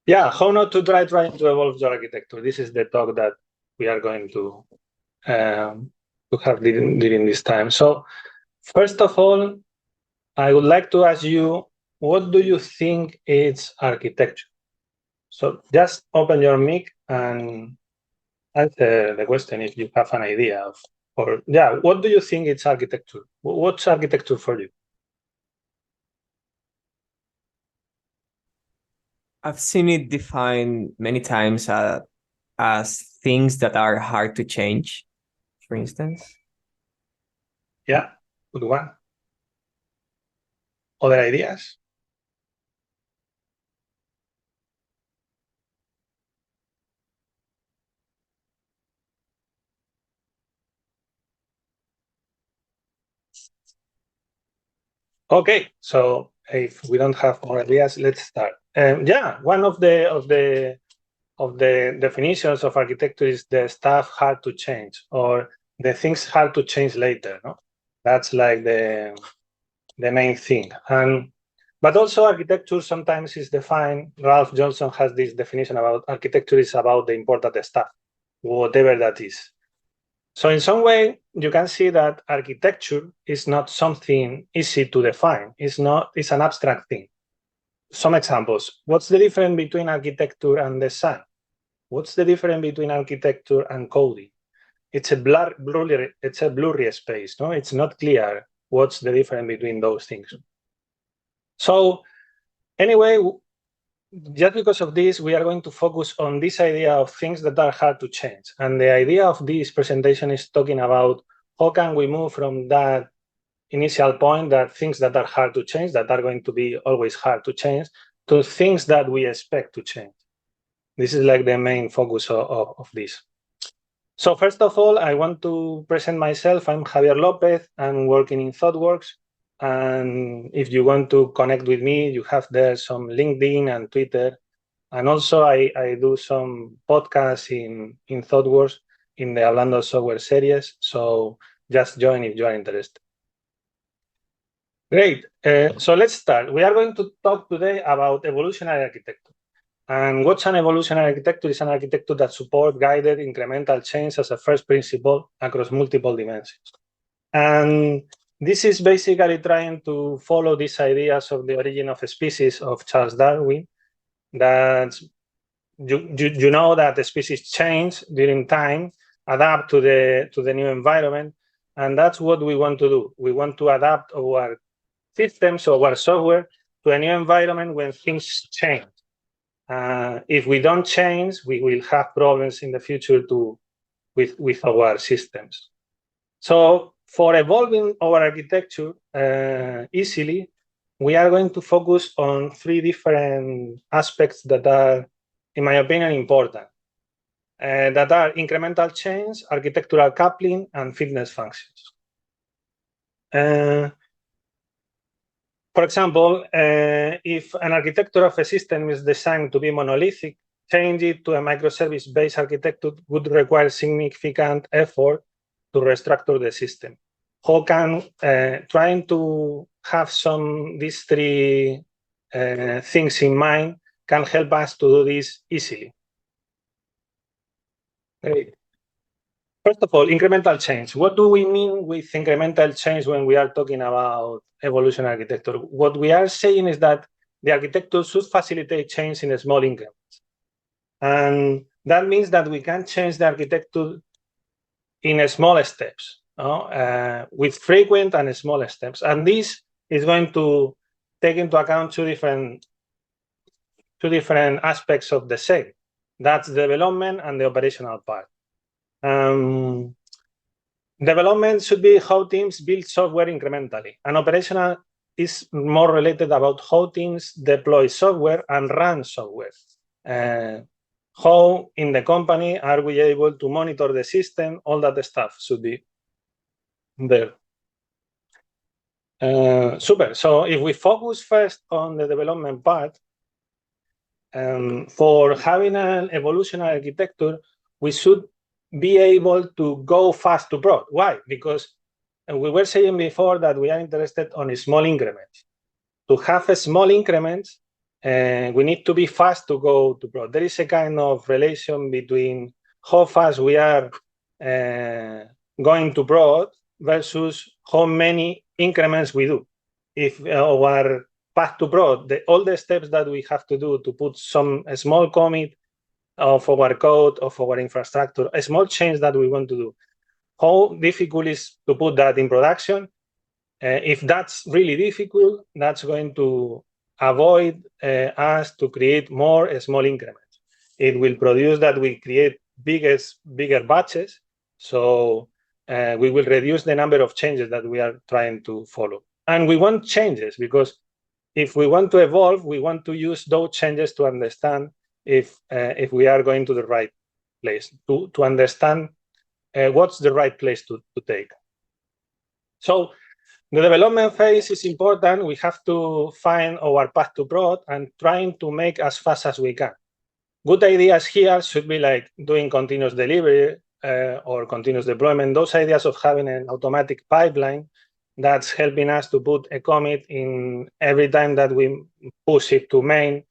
Yeah, how not to try to evolve your architecture. This is the talk that we are going to have during this time. So first of all, I would like to ask you, what do you think is architecture? So just open your mic and answer the question if you have an idea of, or yeah, what do you think is architecture? What's architecture for you? I've seen it defined many times as things that are hard to change, for instance. Yeah, good one. Other ideas? Okay, so if we don't have more ideas, let's start. Yeah, one of the definitions of architecture is the stuff hard to change, or the things hard to change later. No, that's like the main thing. But also architecture sometimes is defined. Ralph Johnson has this definition about architecture is about the important stuff, whatever that is. So in some way, you can see that architecture is not something easy to define. It's an abstract thing. Some examples. What's the difference between architecture and design? What's the difference between architecture and coding? It's a blurry space, no? It's not clear what's the difference between those things. So anyway, just because of this, we are going to focus on this idea of things that are hard to change. And the idea of this presentation is talking about how can we move from that initial point, that things that are hard to change, that are going to be always hard to change, to things that we expect to change. This is like the main focus of this. So first of all, I want to present myself. I'm Javier López. I'm working in ThoughtWorks. And if you want to connect with me, you have there some LinkedIn and Twitter. And also I do some podcasts in ThoughtWorks in the Hablando Software series. So just join if you are interested. Great. So let's start. We are going to talk today about evolutionary architecture. And what's an evolutionary architecture? Is an architecture that supports guided incremental change as a first principle across multiple dimensions. And this is basically trying to follow these ideas of the origin of a species of Charles Darwin, that you know that the species change during time, adapt to the new environment, and that's what we want to do. We want to adapt our systems or our software to a new environment when things change. If we don't change, we will have problems in the future with our systems. So for evolving our architecture easily, we are going to focus on three different aspects that are, in my opinion, important. That are incremental change, architectural coupling, and fitness functions. For example, if an architecture of a system is designed to be monolithic, change it to a microservice-based architecture would require significant effort to restructure the system. How can trying to have these three things in mind can help us to do this easily? Great. First of all, incremental change. What do we mean with incremental change when we are talking about evolutionary architecture? What we are saying is that the architecture should facilitate change in small increments. And that means that we can change the architecture in small steps, with frequent and small steps. And this is going to take into account two different aspects of the same. That's development and the operational part. Development should be how teams build software incrementally, and operational is more related about how teams deploy software and run software. How in the company are we able to monitor the system? All that stuff should be there. Super. So if we focus first on the development part, for having an evolutionary architecture, we should be able to go fast to prod. Why? Because we were saying before that we are interested on small increments. To have a small increments, we need to be fast to go to prod. There is a kind of relation between how fast we are going to prod versus how many increments we do. If our path to prod, all the steps that we have to do to put a small commit of our code, of our infrastructure, a small change that we want to do, how difficult is to put that in production? If that's really difficult, that's going to avoid us to create more small increments. It will produce that we create bigger batches, so we will reduce the number of changes that we are trying to follow. And we want changes, because if we want to evolve, we want to use those changes to understand if we are going to the right place, to understand what's the right place to take. So the development phase is important. We have to find our path to prod and trying to make as fast as we can. Good ideas here should be like doing continuous delivery or continuous deployment. Those ideas of having an automatic pipeline that's helping us to put a commit in every time that we push it to main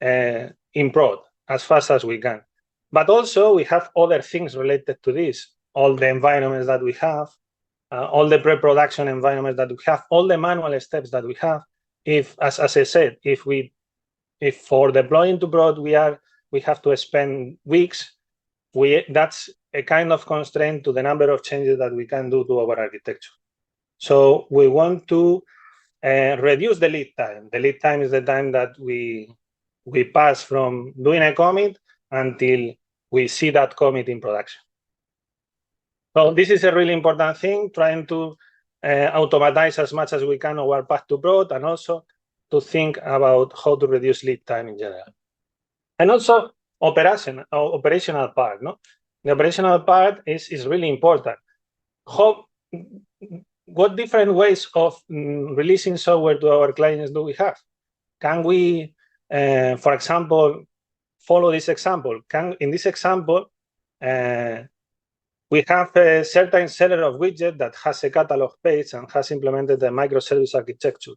in prod as fast as we can. But also we have other things related to this, all the environments that we have, all the pre-production environments that we have, all the manual steps that we have. If, as I said, if for deploying to prod we have to spend weeks, that's a kind of constraint to the number of changes that we can do to our architecture. So we want to reduce the lead time. The lead time is the time that we pass from doing a commit until we see that commit in production. So this is a really important thing, trying to automatize as much as we can our path to prod, and also to think about how to reduce lead time in general. And also operational part. No? The operational part is really important. What different ways of releasing software to our clients do we have? Can we, for example, follow this example? In this example, we have a certain seller of widget that has a catalog page and has implemented the microservice architecture.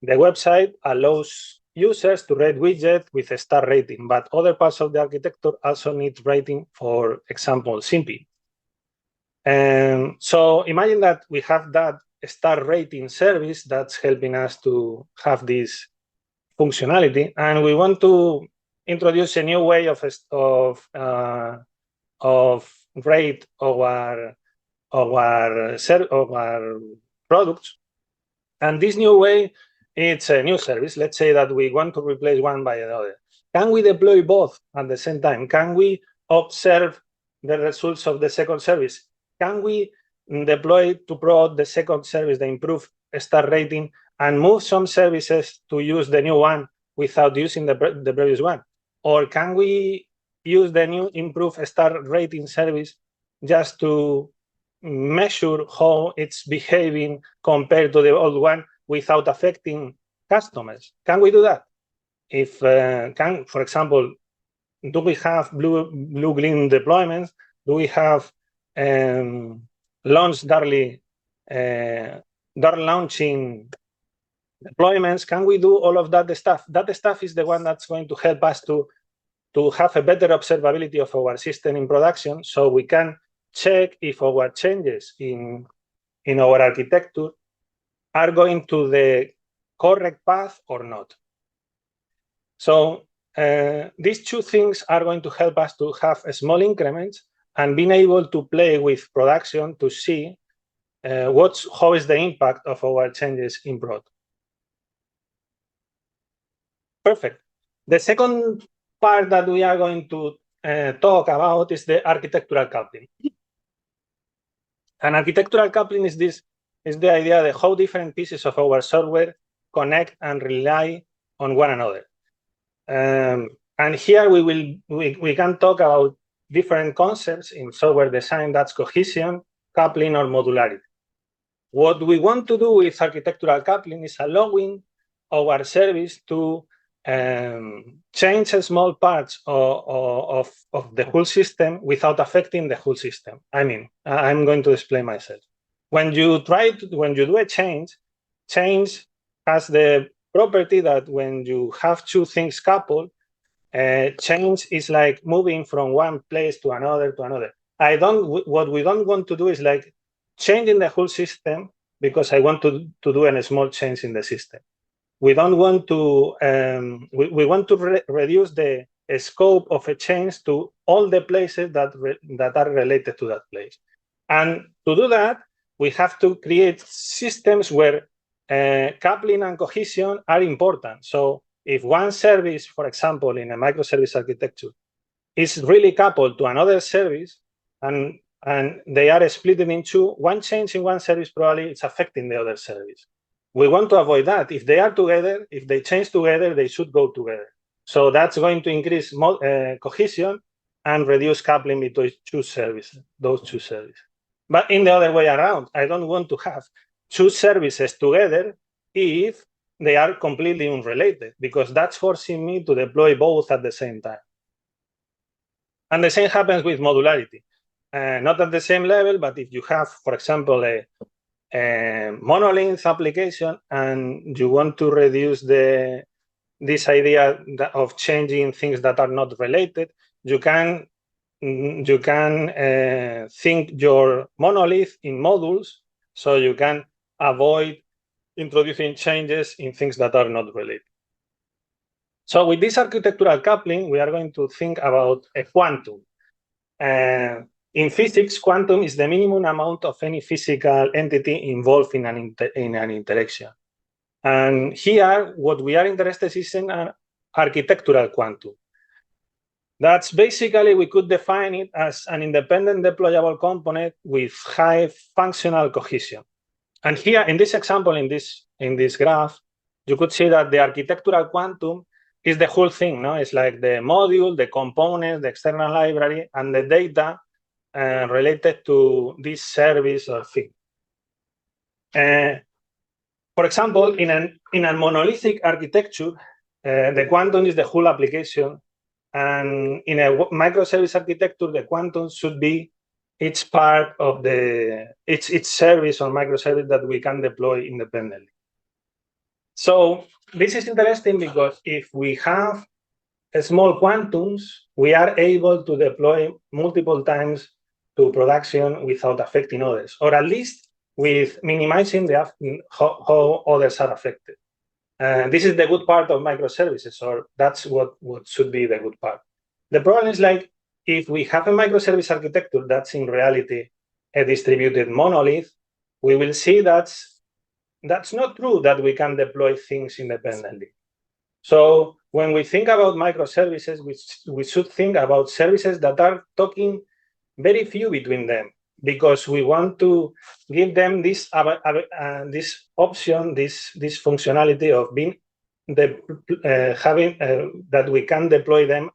The website allows users to rate widget with a star rating, but other parts of the architecture also need rating, for example, Simpy. So imagine that we have that star rating service that's helping us to have this functionality, and we want to introduce a new way of rate our products. And this new way, it's a new service. Let's say that we want to replace one by another. Can we deploy both at the same time? Can we observe the results of the second service? Can we deploy to prod the second service, the improved star rating, and move some services to use the new one without using the previous one? Or can we use the new improved star rating service just to measure how it's behaving compared to the old one without affecting customers? Can we do that? If for example, do we have blue-green deployments? Do we have launch dark launching deployments? Can we do all of that stuff? That stuff is the one that's going to help us to have a better observability of our system in production, so we can check if our changes in our architecture are going to the correct path or not. So these two things are going to help us to have small increments and being able to play with production to see how is the impact of our changes in prod. Perfect. The second part that we are going to talk about is the architectural coupling. And architectural coupling is the idea that how different pieces of our software connect and rely on one another. And here we can talk about different concepts in software design, that's cohesion, coupling, or modularity. What we want to do with architectural coupling is allowing our service to change small parts of the whole system without affecting the whole system. I mean, I'm going to explain myself. When you do a change has the property that when you have two things coupled, change is like moving from one place to another to another. What we don't want to do is like changing the whole system because I want to do a small change in the system. We don't want to, we want to reduce the scope of a change to all the places that are related to that place. And to do that, we have to create systems where coupling and cohesion are important. So if one service, for example, in a microservice architecture, is really coupled to another service and they are split in two, one change in one service probably is affecting the other service. We want to avoid that. If they are together, if they change together, they should go together. So that's going to increase cohesion and reduce coupling between those two services. But in the other way around, I don't want to have two services together if they are completely unrelated, because that's forcing me to deploy both at the same time. And the same happens with modularity. Not at the same level, but if you have, for example, a monolith application and you want to reduce this idea of changing things that are not related, you can think your monolith in modules, so you can avoid introducing changes in things that are not related. So with this architectural coupling, we are going to think about a quantum. In physics, quantum is the minimum amount of any physical entity involved in an interaction. And here, what we are interested in is an architectural quantum. That's basically, we could define it as an independent deployable component with high functional cohesion. And here, in this example, in this graph, you could see that the architectural quantum is the whole thing. No, it's like the module, the components, the external library, and the data related to this service or thing. For example, in a monolithic architecture, the quantum is the whole application. And in a microservice architecture, the quantum should be each part of each service or microservice that we can deploy independently. So this is interesting because if we have small quantums, we are able to deploy multiple times to production without affecting others, or at least with minimizing how others are affected. This is the good part of microservices, or that's what should be the good part. The problem is, like, if we have a microservice architecture that's in reality a distributed monolith, we will see that's not true, that we can deploy things independently. So when we think about microservices, we should think about services that are talking very few between them, because we want to give them this option, this functionality of being having that we can deploy them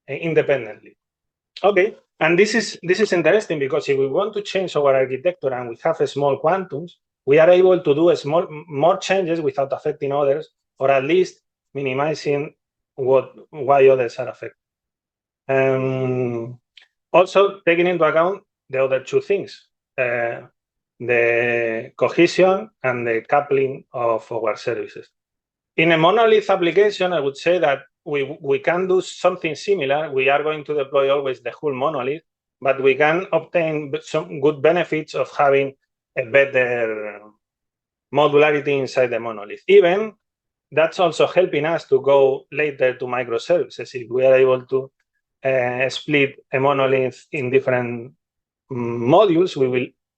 independently. Okay, and this is interesting because if we want to change our architecture and we have small quantums, we are able to do more changes without affecting others, or at least minimizing why others are affected. Also, taking into account the other two things, the cohesion and the coupling of our services. In a monolith application, I would say that we can do something similar. We are going to deploy always the whole monolith, but we can obtain some good benefits of having a better modularity inside the monolith. Even that's also helping us to go later to microservices. If we are able to split a monolith in different modules,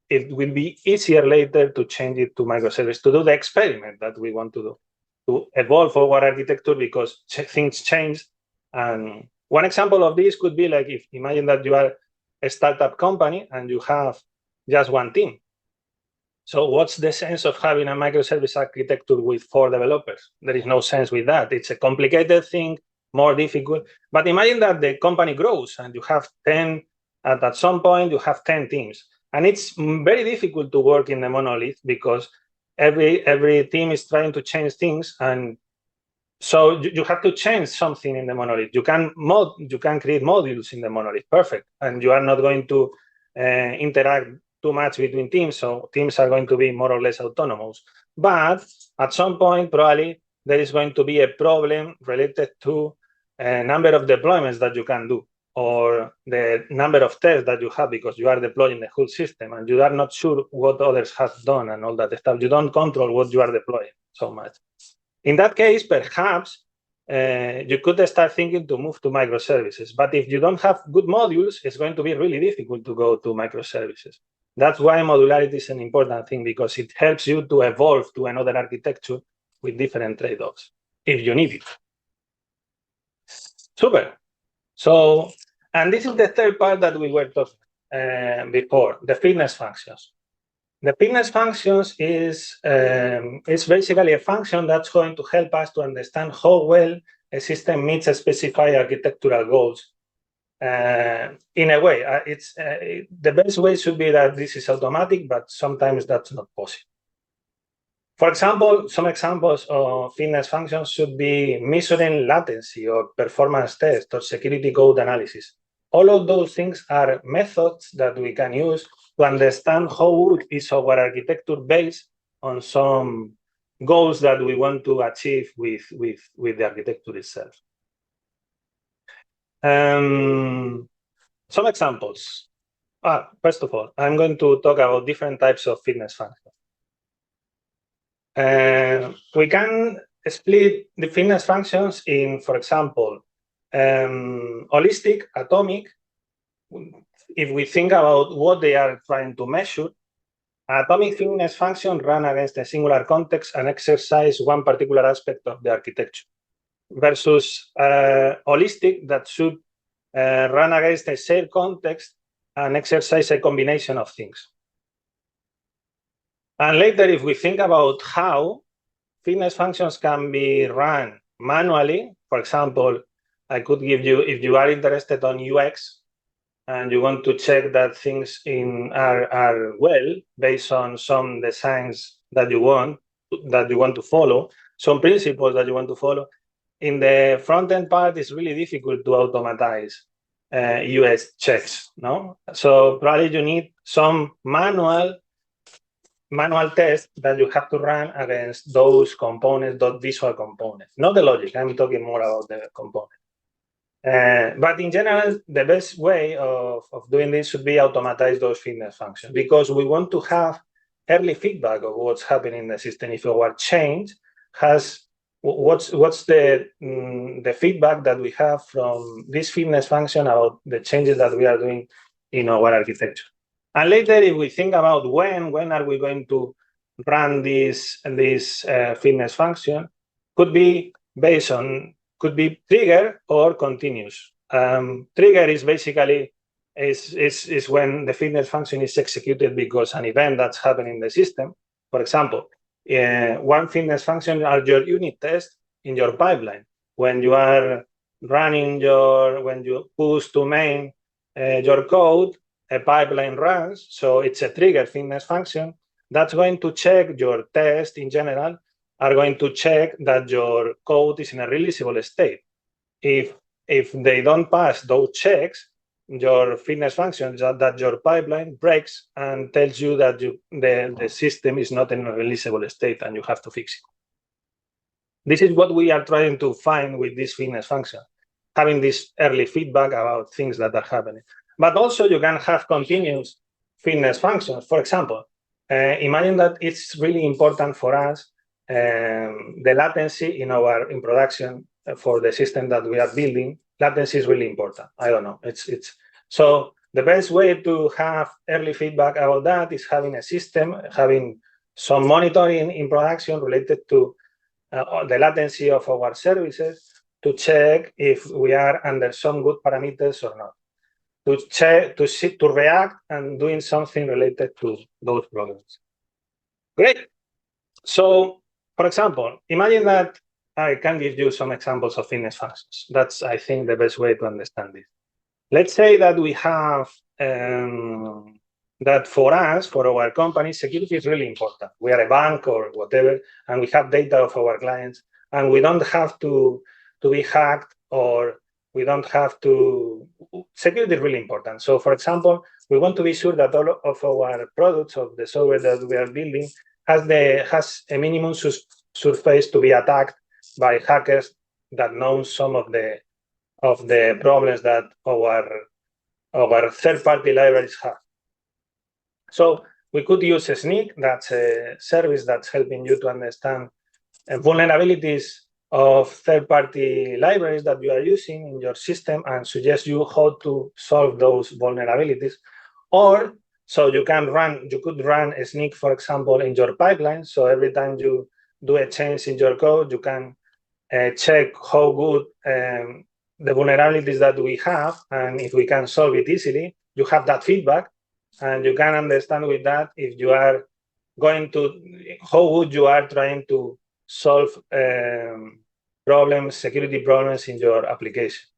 it will be easier later to change it to microservice, to do the experiment that we want to do, to evolve our architecture, because things change. And one example of this could be like, if imagine that you are a startup company and you have just one team. So what's the sense of having a microservice architecture with 4 developers? There is no sense with that. It's a complicated thing, more difficult. But imagine that the company grows and you have 10, at some point you have 10 teams. And it's very difficult to work in the monolith because every team is trying to change things. And so you have to change something in the monolith. You can create modules in the monolith, perfect. And you are not going to interact too much between teams, so teams are going to be more or less autonomous. But at some point, probably there is going to be a problem related to a number of deployments that you can do, or the number of tests that you have, because you are deploying the whole system and you are not sure what others have done and all that stuff. You don't control what you are deploying so much. In that case, perhaps you could start thinking to move to microservices. But if you don't have good modules, it's going to be really difficult to go to microservices. That's why modularity is an important thing, because it helps you to evolve to another architecture with different trade-offs if you need it. Super. So, and this is the third part that we were talking before, the fitness functions. The fitness functions is basically a function that's going to help us to understand how well a system meets a specified architectural goals. In a way, the best way should be that this is automatic, but sometimes that's not possible. For example, some examples of fitness functions should be measuring latency or performance test or security code analysis. All of those things are methods that we can use to understand how good is our architecture based on some goals that we want to achieve with the architecture itself. Some examples. First of all, I'm going to talk about different types of fitness functions. We can split the fitness functions in, for example, holistic, atomic. If we think about what they are trying to measure, atomic fitness function run against a singular context and exercise one particular aspect of the architecture, versus holistic that should run against a shared context and exercise a combination of things. And later, if we think about how fitness functions can be run manually, for example, I could give you, if you are interested on UX and you want to check that things are well based on some designs that you want to follow, some principles that you want to follow, in the front-end part, it's really difficult to automatize US checks, no? So probably you need some manual tests that you have to run against those components, those visual components, not the logic. I'm talking more about the component. But in general, the best way of doing this should be automatize those fitness functions, because we want to have early feedback of what's happening in the system. If our change has what's the feedback that we have from this fitness function about the changes that we are doing in our architecture. And later, if we think about when are we going to run this fitness function, could be based on, could be trigger or continuous. Trigger is basically is when the fitness function is executed because an event that's happening in the system. For example, one fitness function are your unit tests in your pipeline. When you are running when you push to main your code, a pipeline runs, so it's a trigger fitness function that's going to check your test in general, are going to check that your code is in a releasable state. If they don't pass those checks, your fitness function, that your pipeline breaks and tells you that the system is not in a releasable state and you have to fix it. This is what we are trying to find with this fitness function, having this early feedback about things that are happening. But also you can have continuous fitness functions. For example, imagine that it's really important for us the latency in production for the system that we are building. Latency is really important. I don't know. So the best way to have early feedback about that is having a system, having some monitoring in production related to the latency of our services to check if we are under some good parameters or not. To check, to react and doing something related to those problems. Great. So, for example, imagine that I can give you some examples of fitness functions. That's, I think, the best way to understand this. Let's say that we have that for us, for our company, security is really important. We are a bank or whatever, and we have data of our clients, and we don't have to be hacked, or we don't have to. Security is really important. So, for example, we want to be sure that all of our products, of the software that we are building, has a minimum surface to be attacked by hackers that know some of the problems that our third-party libraries have. So we could use Sneak, that's a service that's helping you to understand vulnerabilities of third-party libraries that you are using in your system and suggest you how to solve those vulnerabilities. Or so you could run a Sneak, for example, in your pipeline. So every time you do a change in your code, you can check how good the vulnerabilities that we have, and if we can solve it easily. You have that feedback, and you can understand with that if you are going to, how good you are trying to solve security problems in your application.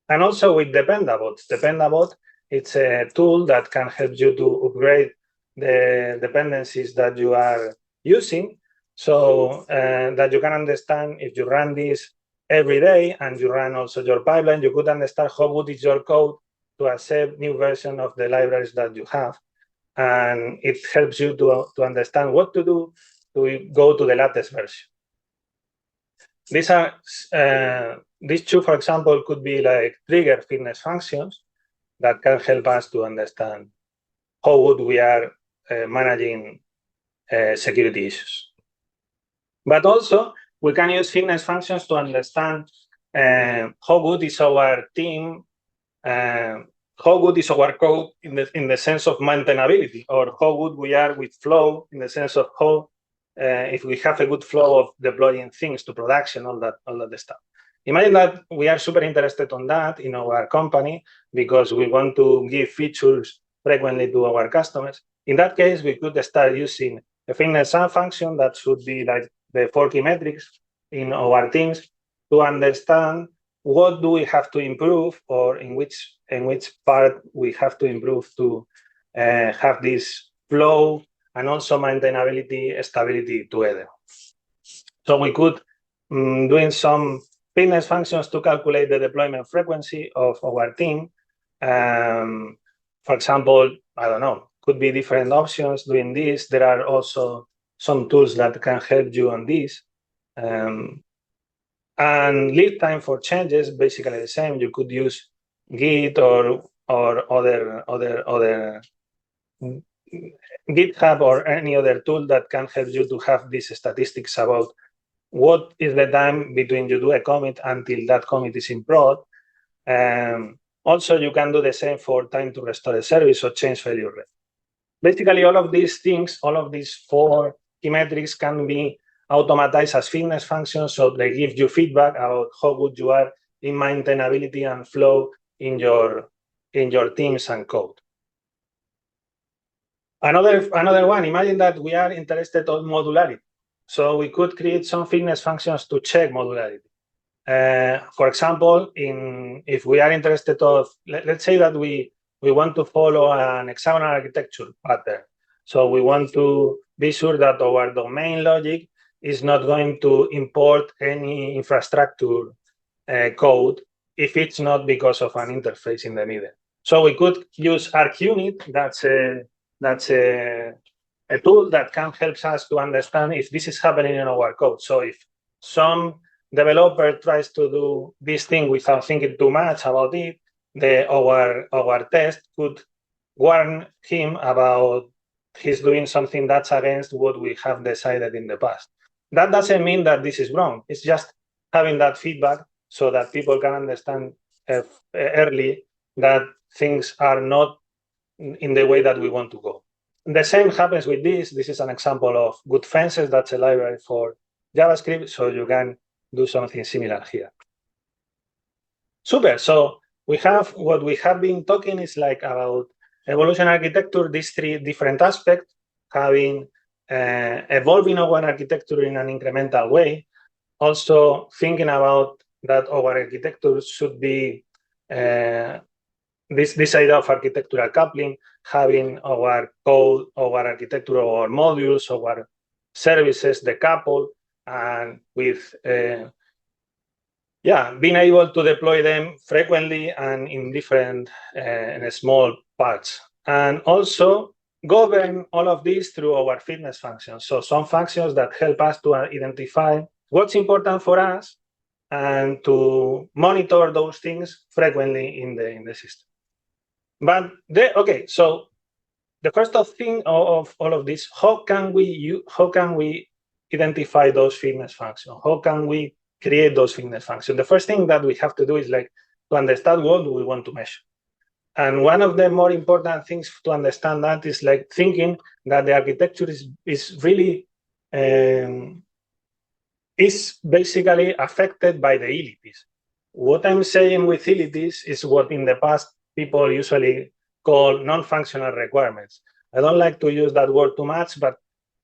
And also with Dependabot. Dependabot, it's a tool that can help you to upgrade the dependencies that you are using, so that you can understand if you run this every day and you run also your pipeline, you could understand how good is your code to accept new version of the libraries that you have. And it helps you to understand what to do to go to the latest version. These are these two, for example, could be like trigger fitness functions that can help us to understand how good we are managing security issues. But also, we can use fitness functions to understand how good is our team, how good is our code in the sense of maintainability, or how good we are with flow in the sense of how if we have a good flow of deploying things to production, all that stuff. Imagine that we are super interested on that in our company because we want to give features frequently to our customers. In that case, we could start using a fitness function that should be like the 4 key metrics in our teams to understand what do we have to improve, or in which part we have to improve to have this flow and also maintainability, stability together. So we could doing some fitness functions to calculate the deployment frequency of our team. For example, I don't know, could be different options doing this. There are also some tools that can help you on this. And lead time for changes, basically the same. You could use Git or other GitHub or any other tool that can help you to have these statistics about what is the time between you do a commit until that commit is in prod. Also, you can do the same for time to restore a service or change failure rate. Basically, all of these things, all of these 4 key metrics can be automatized as fitness functions, so they give you feedback about how good you are in maintainability and flow in your teams and code. Another one, imagine that we are interested on modularity. So we could create some fitness functions to check modularity. For example, if we are interested of, let's say that we want to follow an hexagonal architecture pattern. So we want to be sure that our domain logic is not going to import any infrastructure code if it's not because of an interface in the middle. So we could use ARUnit. That's a tool that can help us to understand if this is happening in our code. So if some developer tries to do this thing without thinking too much about it, our test could warn him about he's doing something that's against what we have decided in the past. That doesn't mean that this is wrong. It's just having that feedback so that people can understand early that things are not in the way that we want to go. The same happens with this. This is an example of Good Fences. That's a library for JavaScript, so you can do something similar here. Super. So what we have been talking is like about evolutionary architecture, these 3 different aspects, having evolving our architecture in an incremental way, also thinking about that our architecture should be this idea of architectural coupling, having our code, our architecture, our modules, our services decoupled, and with being able to deploy them frequently and in different in small parts, and also govern all of this through our fitness functions. So some functions that help us to identify what's important for us and to monitor those things frequently in the system. But okay, so the first thing of all of this, how can we identify those fitness functions? How can we create those fitness functions? The first thing that we have to do is like to understand what we want to measure. And one of the more important things to understand that is like thinking that the architecture is really is basically affected by the ilities. What I'm saying with ilities is what in the past people usually call non-functional requirements. I don't like to use that word too much, but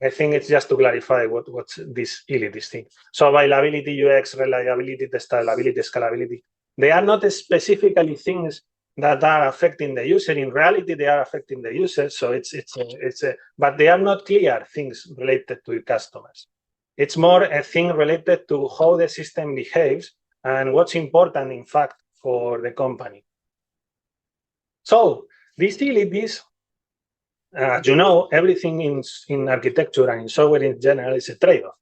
I think it's just to clarify what's this ilities thing. So availability, UX, reliability, testability, scalability, they are not specifically things that are affecting the user. In reality, they are affecting the user. So but they are not clear things related to customers. It's more a thing related to how the system behaves and what's important, in fact, for the company. So these ilities, you know, everything in architecture and in software in general is a trade-off.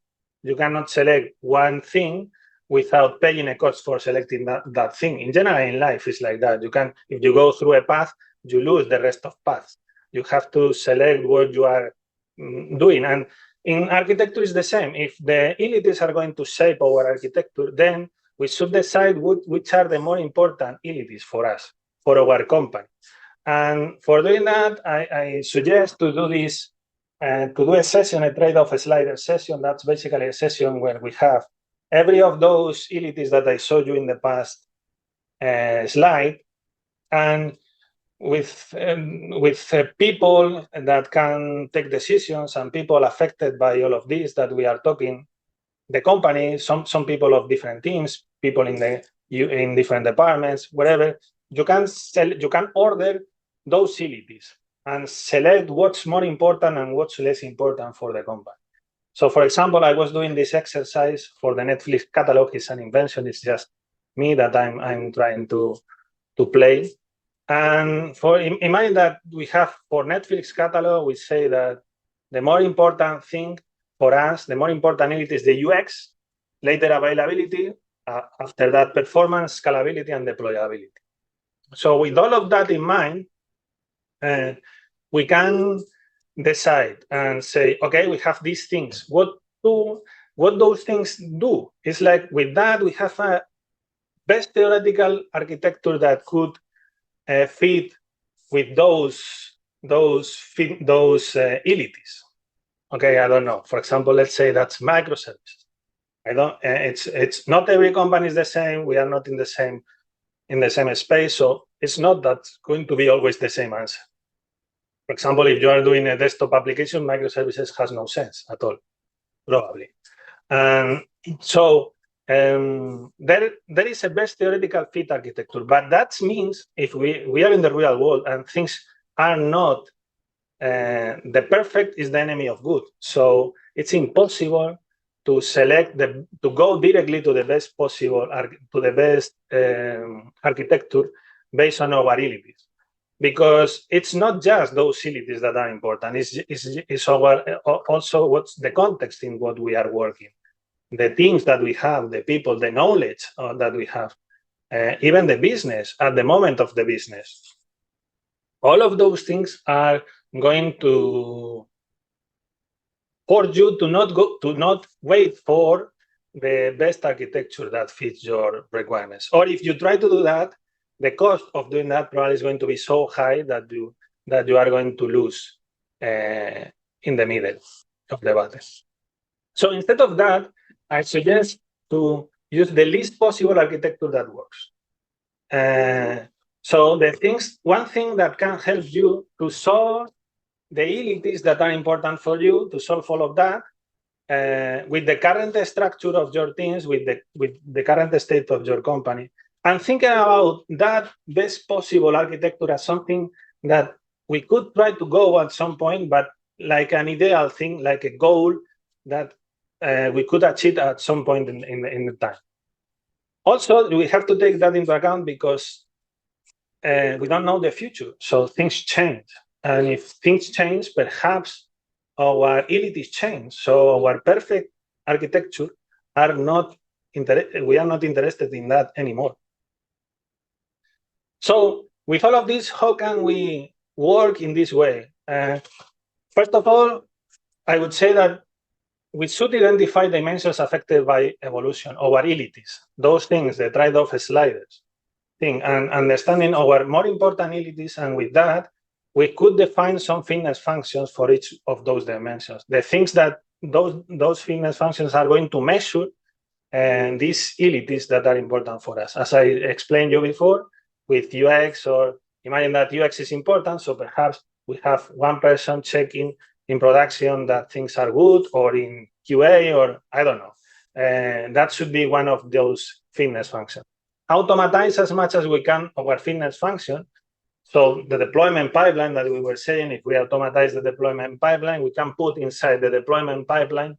You cannot select one thing without paying a cost for selecting that thing. In general, in life, it's like that. You can, if you go through a path, you lose the rest of paths. You have to select what you are doing. And in architecture, it's the same. If the ilities are going to shape our architecture, then we should decide which are the more important ilities for us, for our company. And for doing that, I suggest to do this, to do a session, a trade-off slider session. That's basically a session where we have every of those ilities that I showed you in the past slide, and with people that can take decisions and people affected by all of this that we are talking, the company, some people of different teams, people in different departments, whatever. You can order those ilities and select what's more important and what's less important for the company. So, for example, I was doing this exercise for the Netflix catalog. It's an invention. It's just me that I'm trying to play. And imagine that we have for Netflix catalog, we say that the more important thing for us, the more important ility is the UX, later availability, after that performance, scalability, and deployability. So with all of that in mind, we can decide and say, okay, we have these things. What those things do? It's like with that, we have a best theoretical architecture that could fit with those ilities. Okay, I don't know. For example, let's say that's microservices. It's not every company is the same. We are not in the same space, so it's not that going to be always the same answer. For example, if you are doing a desktop application, microservices has no sense at all, probably. And so there is a best theoretical fit architecture, but that means if we are in the real world and things are not, the perfect is the enemy of good. So it's impossible to select to go directly to the best possible, to the best architecture based on our ilities. Because it's not just those ilities that are important. It's also what's the context in what we are working, the teams that we have, the people, the knowledge that we have, even the business at the moment of the business. All of those things are going to force you to not wait for the best architecture that fits your requirements. Or if you try to do that, the cost of doing that probably is going to be so high that you are going to lose in the middle of the battle. So instead of that, I suggest to use the least possible architecture that works. So one thing that can help you to solve the ilities that are important for you, to solve all of that, with the current structure of your teams, with the current state of your company, and thinking about that best possible architecture as something that we could try to go at some point, but like an ideal thing, like a goal that we could achieve at some point in the time. Also, we have to take that into account because we don't know the future, so things change. And if things change, perhaps our ilities change. So our perfect architecture are not interested in that anymore. So with all of this, how can we work in this way? First of all, I would say that we should identify dimensions affected by evolution, our entities, those things, the trade-off sliders thing, and understanding our more important entities, and with that, we could define some fitness functions for each of those dimensions. The things that those fitness functions are going to measure, and these entities that are important for us. As I explained you before, with UX, or imagine that UX is important, so perhaps we have one person checking in production that things are good, or in QA, or I don't know. That should be one of those fitness functions. Automatize as much as we can our fitness function. So the deployment pipeline that we were saying, if we automatize the deployment pipeline, we can put inside the deployment pipeline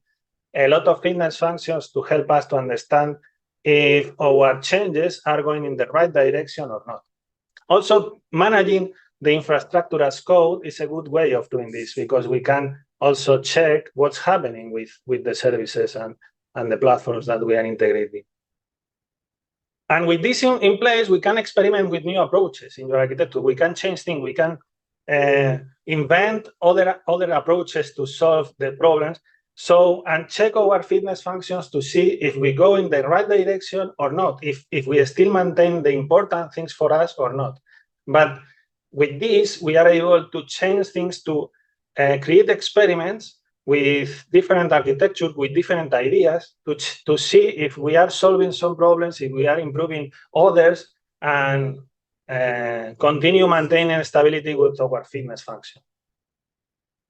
a lot of fitness functions to help us to understand if our changes are going in the right direction or not. Also, managing the infrastructure as code is a good way of doing this, because we can also check what's happening with the services and the platforms that we are integrating. And with this in place, we can experiment with new approaches in your architecture. We can change things. We can invent other approaches to solve the problems. So, and check our fitness functions to see if we go in the right direction or not, if we still maintain the important things for us or not. But with this, we are able to change things, to create experiments with different architecture, with different ideas, to see if we are solving some problems, if we are improving others, and continue maintaining stability with our fitness function.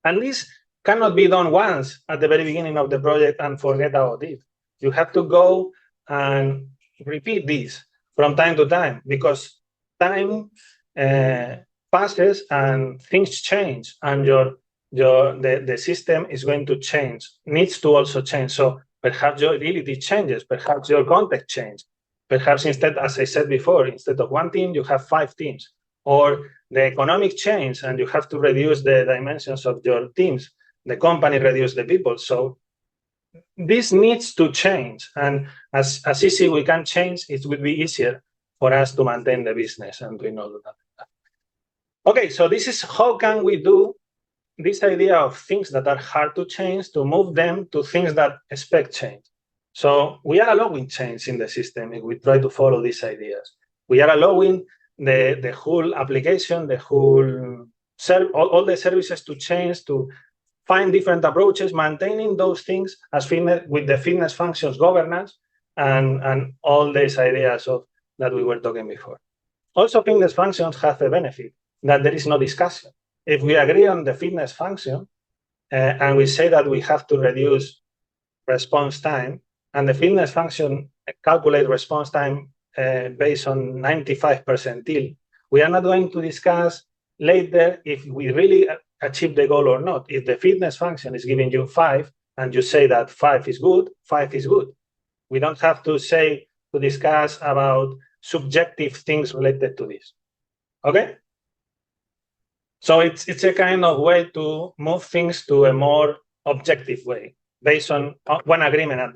And this cannot be done once at the very beginning of the project and forget about it. You have to go and repeat this from time to time, because time passes and things change, and the system is going to change, needs to also change. So perhaps your ability changes, perhaps your context changes. Perhaps instead, as I said before, instead of one team, you have 5 teams. Or the economic change, and you have to reduce the dimensions of your teams. The company reduce the people. So this needs to change. And as easy we can change, it would be easier for us to maintain the business and doing all of that. Okay, so this is how can we do this idea of things that are hard to change, to move them to things that expect change. So we are allowing change in the system if we try to follow these ideas. We are allowing the whole application, the whole all the services to change, to find different approaches, maintaining those things as fitness, with the fitness functions governance and all these ideas of that we were talking before. Also, fitness functions have a benefit that there is no discussion. If we agree on the fitness function and we say that we have to reduce response time, and the fitness function calculate response time based on 95 percentile, we are not going to discuss later if we really achieve the goal or not. If the fitness function is giving you 5 and you say that 5 is good, 5 is good. We don't have to discuss about subjective things related to this. Okay? So it's a kind of way to move things to a more objective way, based on one agreement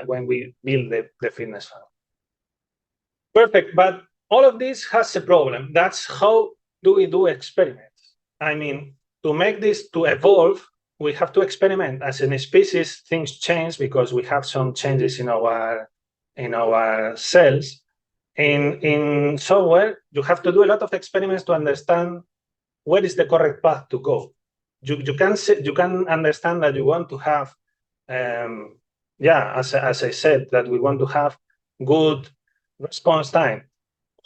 when we build the fitness function. Perfect, but all of this has a problem. That's how do we do experiments? I mean, to make this to evolve, we have to experiment. As in a species, things change because we have some changes in our cells. In software, you have to do a lot of experiments to understand where is the correct path to go. You can understand that you want to have, as I said, that we want to have good response time.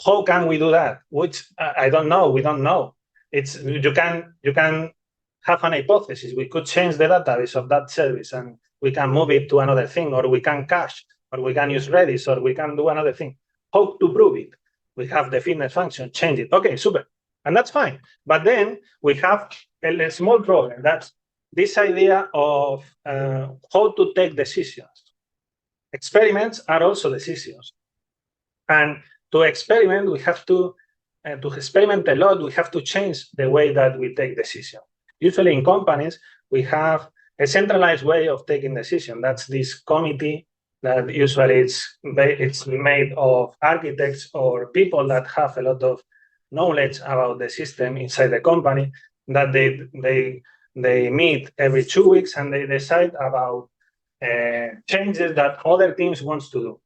How can we do that? Which I don't know. We don't know. You can have an hypothesis. We could change the database of that service and we can move it to another thing, or we can cache, or we can use Redis, or we can do another thing. How to prove it? We have the fitness function, change it. Okay, super. And that's fine. But then we have a small problem. That's this idea of how to take decisions. Experiments are also decisions. And to experiment, we have to experiment a lot. We have to change the way that we take decisions. Usually in companies, we have a centralized way of taking decisions. That's this committee that usually it's made of architects or people that have a lot of knowledge about the system inside the company, that they meet every 2 weeks and they decide about changes that other teams wants to do.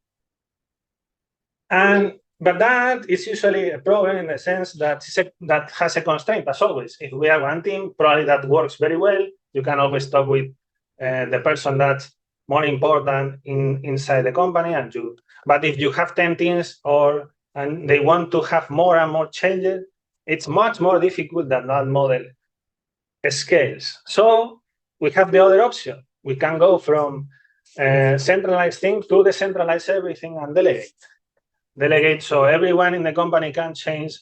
But that is usually a problem in the sense that that has a constraint, as always. If we are one team, probably that works very well. You can always talk with the person that's more important inside the company, but if you have 10 teams and they want to have more and more changes, it's much more difficult that model scales. So we have the other option. We can go from centralized things to decentralize everything and delegate so everyone in the company can change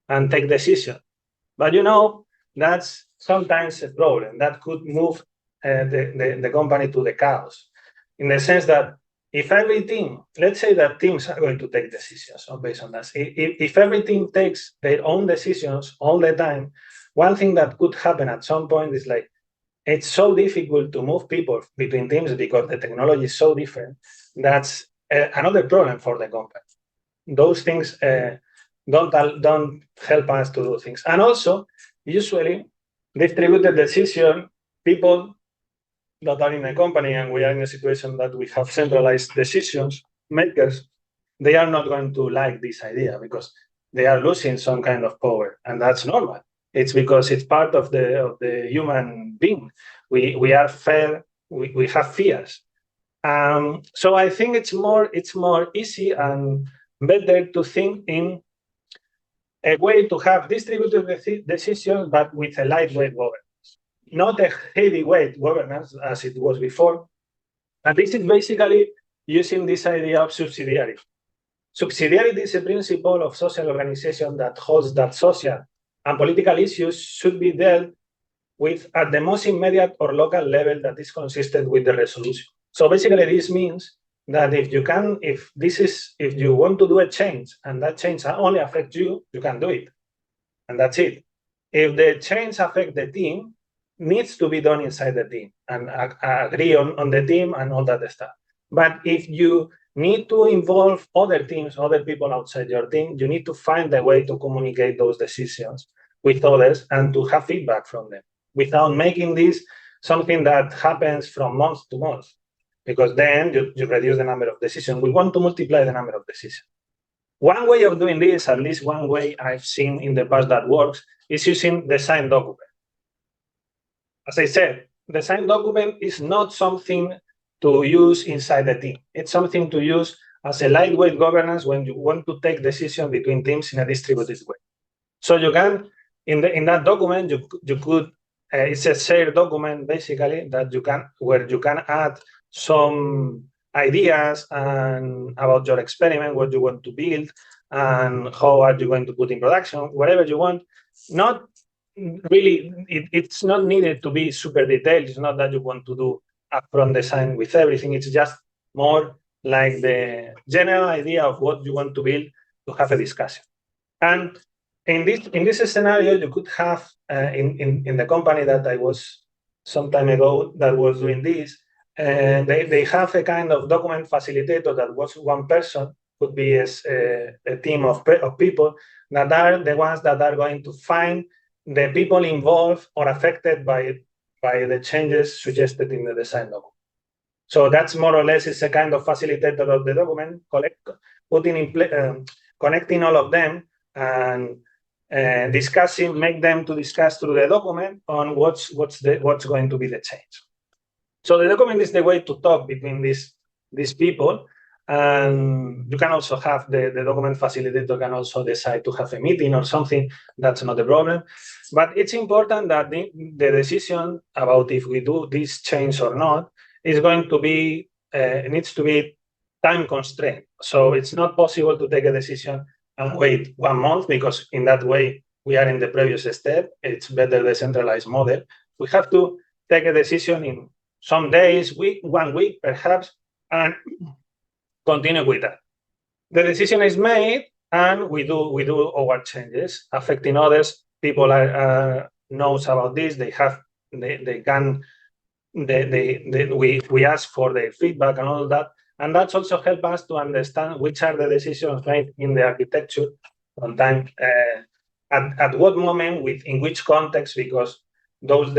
and take decisions. But that's sometimes a problem that could move the company to the chaos, in the sense that if every team, let's say that teams are going to take decisions based on that, if every team takes their own decisions all the time, one thing that could happen at some point is like, it's so difficult to move people between teams because the technology is so different. That's another problem for the company. Those things don't help us to do things. And also, usually, distributed decision, people that are in a company, and we are in a situation that we have centralized decisions makers, they are not going to like this idea because they are losing some kind of power, and that's normal. It's because it's part of the human being. We are fair. We have fears. So I think it's more easy and better to think in a way to have distributed decisions, but with a lightweight governance, not a heavyweight governance as it was before. And this is basically using this idea of subsidiarity. Subsidiarity is a principle of social organization that holds that social and political issues should be dealt with at the most immediate or local level that is consistent with the resolution. So basically, this means that if you want to do a change and that change only affects you, you can do it, and that's it. If the change affects the team, needs to be done inside the team and agree on the team and all that stuff. But if you need to involve other teams, other people outside your team, you need to find a way to communicate those decisions with others and to have feedback from them without making this something that happens from month to month, because then you reduce the number of decisions. We want to multiply the number of decisions. One way of doing this, at least one way I've seen in the past that works, is using design document. As I said, design document is not something to use inside the team. It's something to use as a lightweight governance when you want to take decisions between teams in a distributed way. So you can, in that document, you could, it's a shared document basically where you can add some ideas and about your experiment, what you want to build, and how are you going to put in production, whatever you want. Not really, it's not needed to be super detailed. It's not that you want to do upfront design with everything. It's just more like the general idea of what you want to build to have a discussion. And in this scenario, you could have in the company that I was some time ago that was doing this, they have a kind of document facilitator that was one person, could be a team of people that are the ones that are going to find the people involved or affected by the changes suggested in the design document. So that's more or less is a kind of facilitator of the document, connecting all of them and make them to discuss through the document on what's going to be the change. So the document is the way to talk between these people, and you can also have the document facilitator can also decide to have a meeting or something. That's not a problem, but it's important that the decision about if we do this change or not is going to be needs to be time constrained. So it's not possible to take a decision and wait 1 month, because in that way we are in the previous step. It's better the centralized model. We have to take a decision in some days, 1 week perhaps, and continue with that. The decision is made, and we do our changes affecting others. People knows about this. We ask for their feedback and all that, And that's also help us to understand which are the decisions made in the architecture, sometimes at what moment, in which context, because those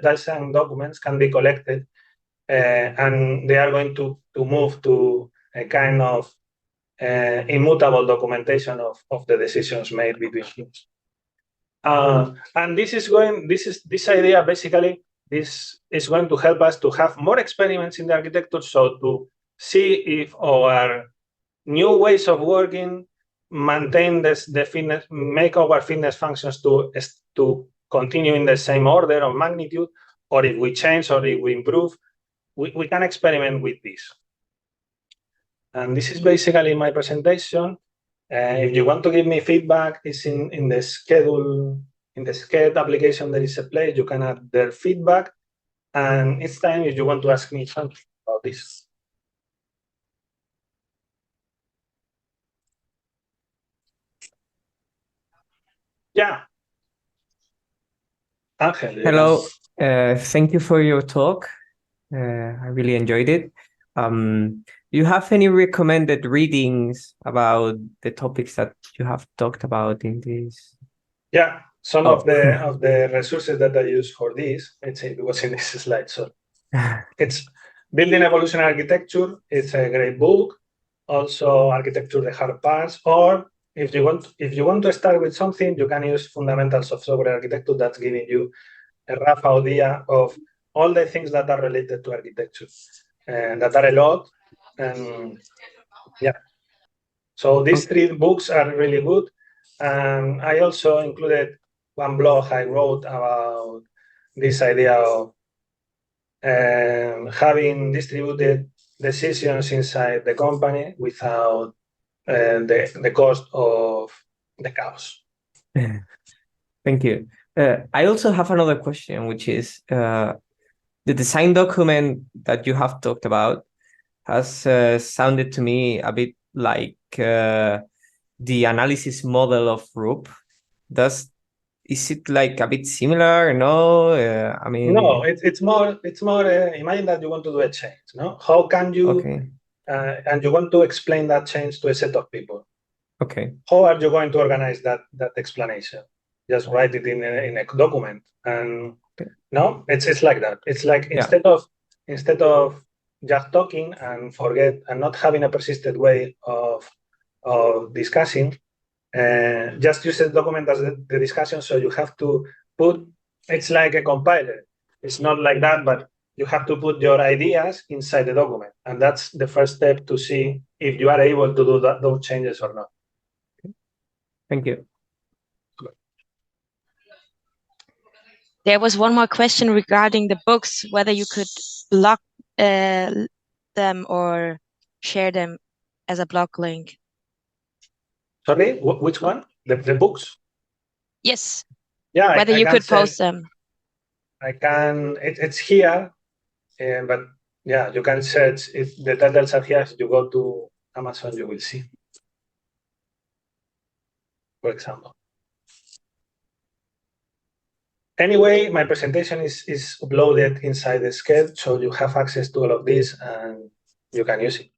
design documents can be collected, and they are going to move to a kind of immutable documentation of the decisions made between teams. And this idea basically, this is going to help us to have more experiments in the architecture, so to see if our new ways of working maintain the fitness, make our fitness functions to continue in the same order of magnitude, or if we change or if we improve, we can experiment with this. And this is basically my presentation. If you want to give me feedback, it's in the schedule, in the Sched application, there is a place you can add their feedback. And it's time if you want to ask me something about this. Yeah. Angel. Hello. Thank you for your talk. I really enjoyed it. Do you have any recommended readings about the topics that you have talked about in this? Yeah, some of the resources that I use for this, it was in this slide. So it's Building Evolutionary Architecture. It's a great book. Also, Architecture: The Hard Parts. Or if you want to start with something, you can use Fundamentals of Software Architecture. That's giving you a rough idea of all the things that are related to architecture, and that are a lot. And yeah, so these three books are really good. And I also included one blog I wrote about this idea of having distributed decisions inside the company without the cost of the chaos. Thank you. I also have another question, which is the design document that you have talked about has sounded to me a bit like the analysis model of RUP. Is it like a bit similar? No, I mean, no. It's more. Imagine that you want to do a change. No, how can you? Okay. And you want to explain that change to a set of people. Okay. How are you going to organize that explanation? Just write it in a document, and no, it's like that. It's like instead of just talking and forget and not having a persistent way of discussing, just use the document as the discussion. So you have to put, it's like a compiler. It's not like that, but you have to put your ideas inside the document. And that's the first step to see if you are able to do those changes or not. Thank you. There was one more question regarding the books, whether you could block them or share them as a blog link. Sorry, which one? The books? Yes. Yeah. Whether you could post them. I can. It's here, but yeah, you can search. If the titles are here, if you go to Amazon, you will see. For example. Anyway, my presentation is uploaded inside the Sched, so you have access to all of this and you can use it.